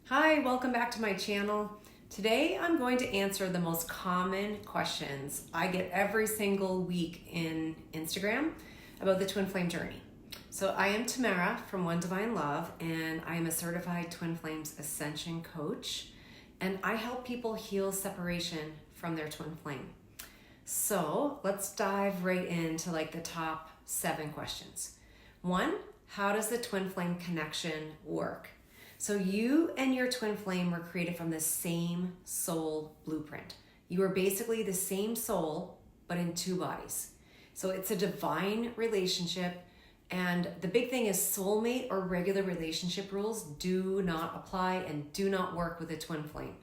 Hi, welcome back to my channel. Today I'm going to answer the most common questions I get every single week in Instagram about the twin flame journey. So I am Tamara from One Divine Love, and I am a certified twin flames ascension coach, and I help people heal separation from their twin flame. So let's dive right into the top 7 questions. 1, how does the twin flame connection work? So you and your twin flame were created from the same soul blueprint. You are basically the same soul, but in 2 bodies. So it's a divine relationship. And the big thing is soulmate or regular relationship rules do not apply and do not work with a twin flame.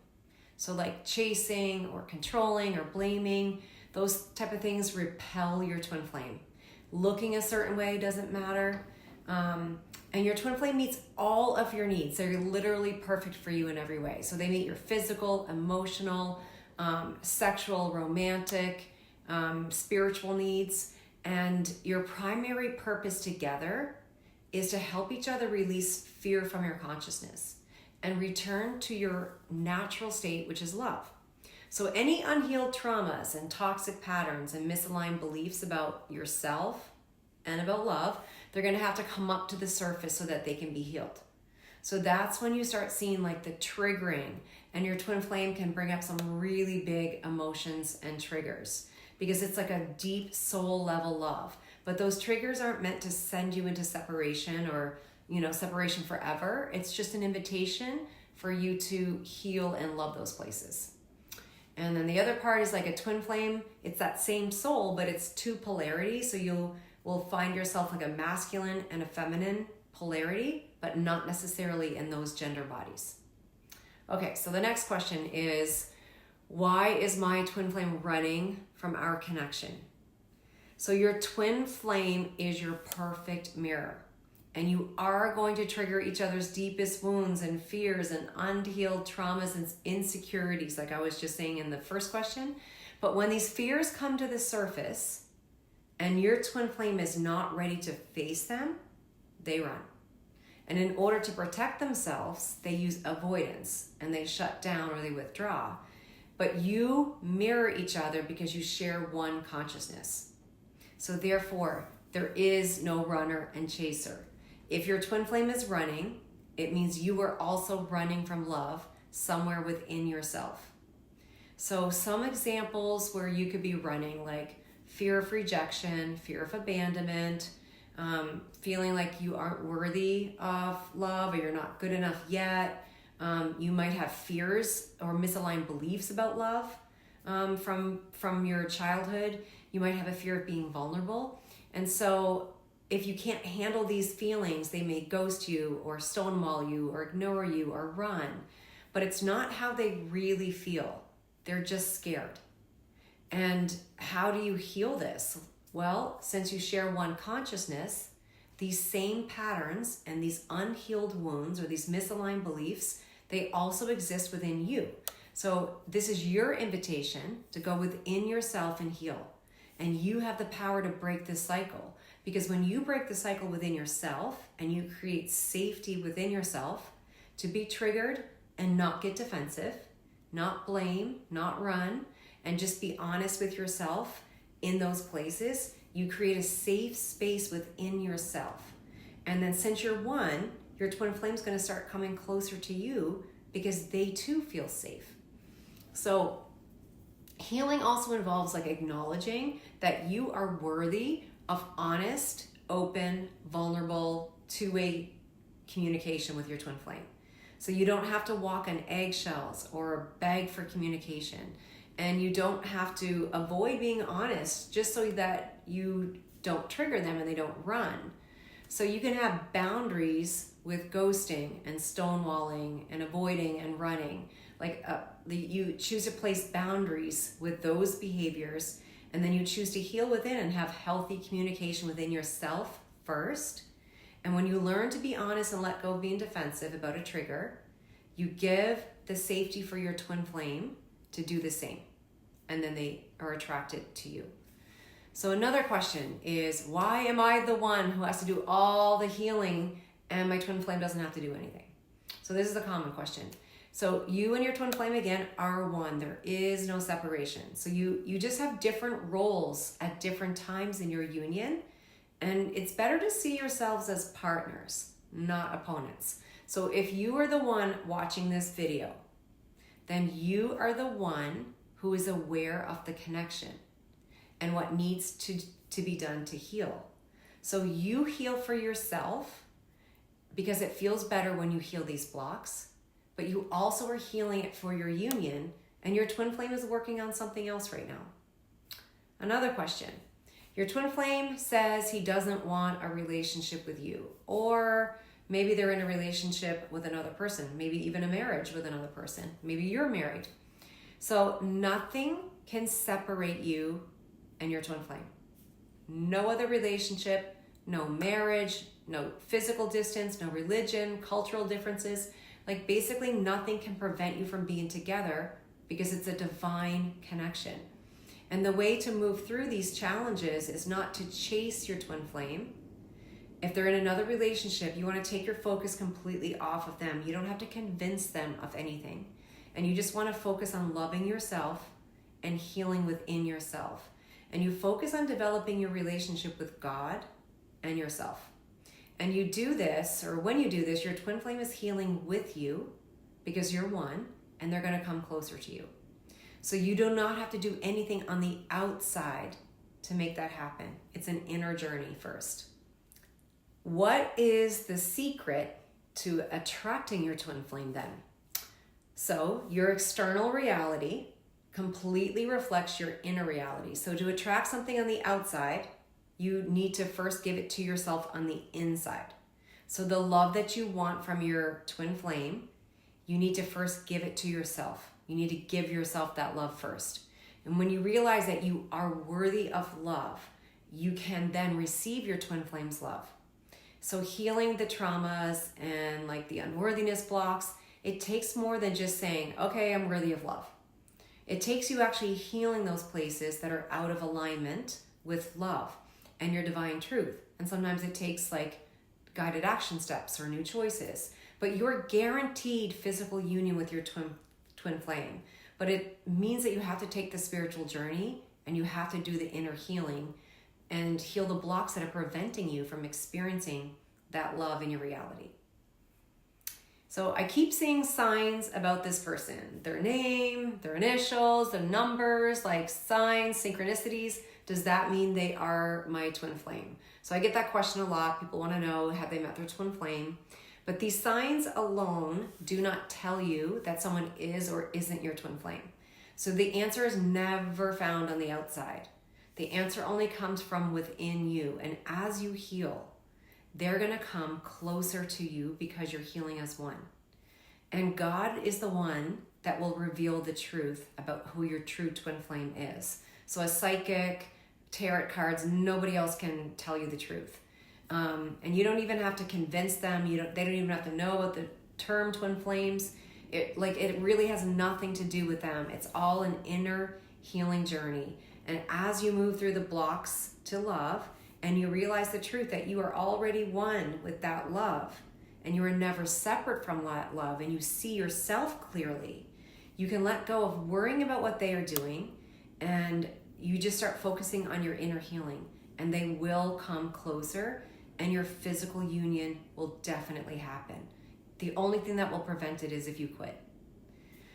So like chasing or controlling or blaming, those type of things repel your twin flame. Looking a certain way doesn't matter. And your twin flame meets all of your needs. They're literally perfect for you in every way. So they meet your physical, emotional, sexual, romantic, spiritual needs. And your primary purpose together is to help each other release fear from your consciousness and return to your natural state, which is love. So any unhealed traumas and toxic patterns and misaligned beliefs about yourself and about love, they're going to have to come up to the surface so that they can be healed. So that's when you start seeing the triggering, and your twin flame can bring up some really big emotions and triggers because it's like a deep soul level love. But those triggers aren't meant to send you into separation or, separation forever. It's just an invitation for you to heal and love those places. And then the other part is like a twin flame. It's that same soul, but it's 2 polarities. So you will find yourself like a masculine and a feminine polarity, but not necessarily in those gender bodies. Okay, so the next question is, why is my twin flame running from our connection? So your twin flame is your perfect mirror, and you are going to trigger each other's deepest wounds and fears and unhealed traumas and insecurities, like I was just saying in the first question. But when these fears come to the surface and your twin flame is not ready to face them, they run. And in order to protect themselves, they use avoidance and they shut down or they withdraw. But you mirror each other because you share one consciousness. So therefore, there is no runner and chaser. If your twin flame is running, it means you are also running from love somewhere within yourself. So some examples where you could be running, like fear of rejection, fear of abandonment, feeling like you aren't worthy of love or you're not good enough yet. You might have fears or misaligned beliefs about love from your childhood. You might have a fear of being vulnerable. And so if you can't handle these feelings, they may ghost you or stonewall you or ignore you or run. But it's not how they really feel. They're just scared. And how do you heal this? Well, since you share one consciousness, these same patterns and these unhealed wounds or these misaligned beliefs, they also exist within you. So this is your invitation to go within yourself and heal. And you have the power to break this cycle. Because when you break the cycle within yourself and you create safety within yourself to be triggered and not get defensive, not blame, not run, and just be honest with yourself in those places, you create a safe space within yourself. And then since you're one, your twin flame's going to start coming closer to you because they too feel safe. So healing also involves acknowledging that you are worthy of honest, open, vulnerable, 2-way communication with your twin flame. So you don't have to walk on eggshells or beg for communication. And you don't have to avoid being honest just so that you don't trigger them and they don't run. So you can have boundaries with ghosting and stonewalling and avoiding and running. You choose to place boundaries with those behaviors, and then you choose to heal within and have healthy communication within yourself first. And when you learn to be honest and let go of being defensive about a trigger, you give the safety for your twin flame to do the same. And then they are attracted to you. So another question is, why am I the one who has to do all the healing and my twin flame doesn't have to do anything? So this is a common question. So you and your twin flame, again, are one. There is no separation. So you just have different roles at different times in your union. And it's better to see yourselves as partners, not opponents. So if you are the one watching this video, then you are the one who is aware of the connection and what needs to be done to heal. So you heal for yourself because it feels better when you heal these blocks, but you also are healing it for your union, and your twin flame is working on something else right now. Another question. Your twin flame says he doesn't want a relationship with you, or maybe they're in a relationship with another person, maybe even a marriage with another person. Maybe you're married. So nothing can separate you and your twin flame. No other relationship, no marriage, no physical distance, no religion, cultural differences. Like basically nothing can prevent you from being together because it's a divine connection. And the way to move through these challenges is not to chase your twin flame. If they're in another relationship, you want to take your focus completely off of them. You don't have to convince them of anything. And you just want to focus on loving yourself and healing within yourself. And you focus on developing your relationship with God and yourself. And you do this, or when you do this, your twin flame is healing with you because you're one, and they're going to come closer to you. So you do not have to do anything on the outside to make that happen. It's an inner journey first. What is the secret to attracting your twin flame then? So your external reality completely reflects your inner reality. So to attract something on the outside, you need to first give it to yourself on the inside. So the love that you want from your twin flame, you need to first give it to yourself. You need to give yourself that love first. And when you realize that you are worthy of love, you can then receive your twin flame's love. So healing the traumas and like the unworthiness blocks, it takes more than just saying, okay, I'm worthy of love. It takes you actually healing those places that are out of alignment with love and your divine truth. And sometimes it takes like guided action steps or new choices. But you're guaranteed physical union with your twin flame. But it means that you have to take the spiritual journey and you have to do the inner healing and heal the blocks that are preventing you from experiencing that love in your reality. So I keep seeing signs about this person, their name, their initials, the numbers, like signs, synchronicities. Does that mean they are my twin flame? So I get that question a lot. People want to know, have they met their twin flame? But these signs alone do not tell you that someone is or isn't your twin flame. So the answer is never found on the outside. The answer only comes from within you. And as you heal, they're going to come closer to you because you're healing as one. And God is the one that will reveal the truth about who your true twin flame is. So a psychic, tarot cards, nobody else can tell you the truth. And you don't even have to convince them. They don't even have to know about the term twin flames. It really has nothing to do with them. It's all an inner healing journey. And as you move through the blocks to love, and you realize the truth that you are already one with that love, and you are never separate from that love, and you see yourself clearly, you can let go of worrying about what they are doing, and you just start focusing on your inner healing, and they will come closer, and your physical union will definitely happen. The only thing that will prevent it is if you quit.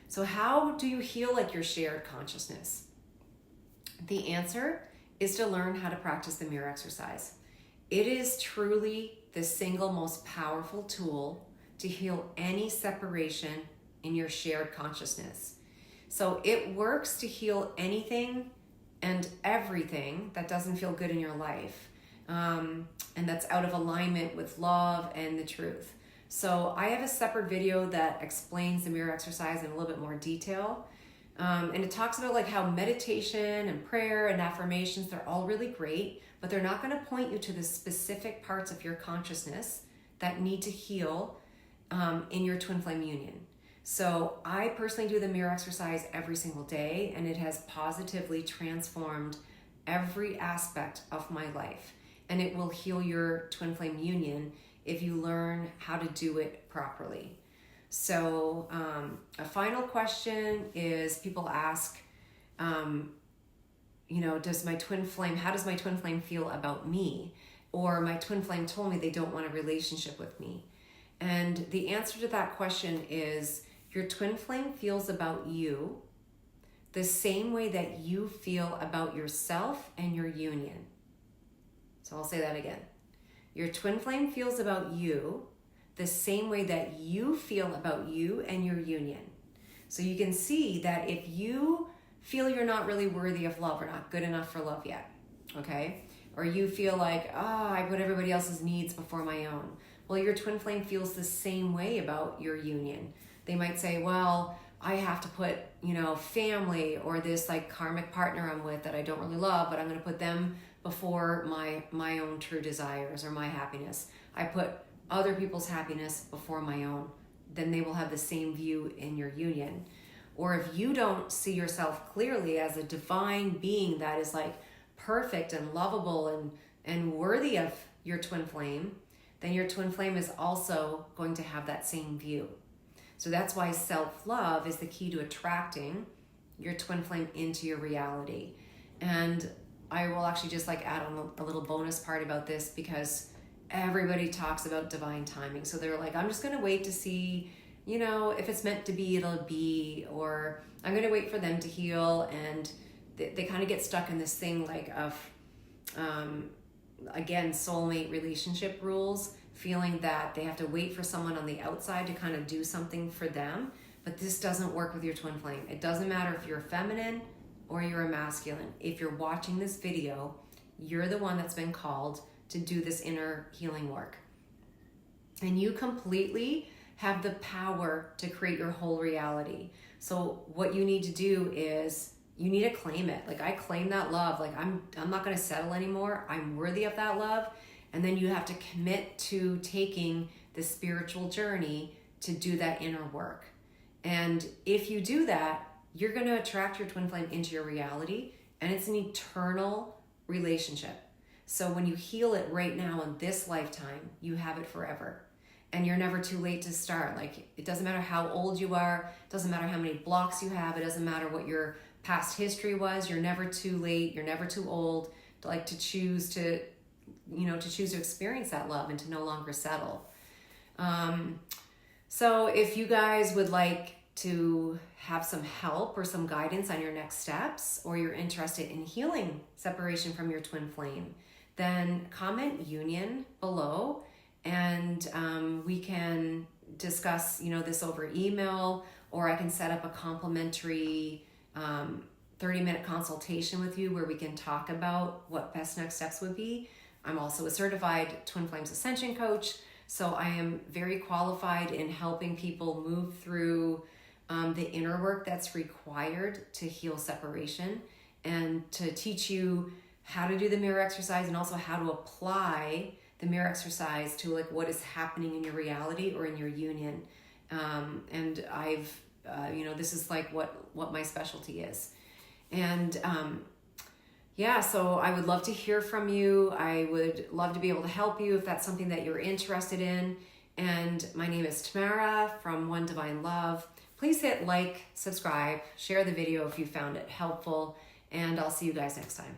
So how do you heal like your shared consciousness? The answer is to learn how to practice the mirror exercise. It is truly the single most powerful tool to heal any separation in your shared consciousness. So it works to heal anything and everything that doesn't feel good in your life, and that's out of alignment with love and the truth. So I have a separate video that explains the mirror exercise in a little bit more detail. And it talks about like how meditation and prayer and affirmations, they're all really great, but they're not going to point you to the specific parts of your consciousness that need to heal in your twin flame union. So I personally do the mirror exercise every single day, and it has positively transformed every aspect of my life. And it will heal your twin flame union if you learn how to do it properly. So a final question is, people ask, how does my twin flame feel about me? Or my twin flame told me they don't want a relationship with me. And the answer to that question is, your twin flame feels about you the same way that you feel about yourself and your union. So I'll say that again. Your twin flame feels about you the same way that you feel about you and your union. So you can see that if you feel you're not really worthy of love or not good enough for love yet, okay? Or you feel like, I put everybody else's needs before my own. Well, your twin flame feels the same way about your union. They might say, well, I have to put, family or this like karmic partner I'm with that I don't really love, but I'm going to put them before my own true desires or my happiness. I put other people's happiness before my own. Then they will have the same view in your union. Or if you don't see yourself clearly as a divine being that is like perfect and lovable and worthy of your twin flame, then your twin flame is also going to have that same view. So that's why self-love is the key to attracting your twin flame into your reality. And I will actually just like add on a little bonus part about this, because everybody talks about divine timing. So they're like, I'm just going to wait to see, if it's meant to be, it'll be, or I'm going to wait for them to heal. And they kind of get stuck in this thing like of, again, soulmate relationship rules, feeling that they have to wait for someone on the outside to kind of do something for them. But this doesn't work with your twin flame. It doesn't matter if you're feminine or you're a masculine. If you're watching this video, you're the one that's been called to do this inner healing work. And you completely have the power to create your whole reality. So what you need to do is you need to claim it. Like, I claim that love. Like, I'm not going to settle anymore. I'm worthy of that love. And then you have to commit to taking the spiritual journey to do that inner work. And if you do that, you're going to attract your twin flame into your reality, and it's an eternal relationship. So when you heal it right now in this lifetime, you have it forever. And you're never too late to start. Like, it doesn't matter how old you are. It doesn't matter how many blocks you have. It doesn't matter what your past history was. You're never too late. You're never too old to choose to experience that love and to no longer settle. So if you guys would like to have some help or some guidance on your next steps, or you're interested in healing separation from your twin flame, then comment union below, and we can discuss, this over email, or I can set up a complimentary 30-minute consultation with you where we can talk about what best next steps would be. I'm also a certified Twin Flames Ascension coach, so I am very qualified in helping people move through the inner work that's required to heal separation, and to teach you how to do the mirror exercise, and also how to apply the mirror exercise to like what is happening in your reality or in your union. And I've, this is like what my specialty is. And so I would love to hear from you. I would love to be able to help you if that's something that you're interested in. And my name is Tamara from One Divine Love. Please hit like, subscribe, share the video if you found it helpful, and I'll see you guys next time.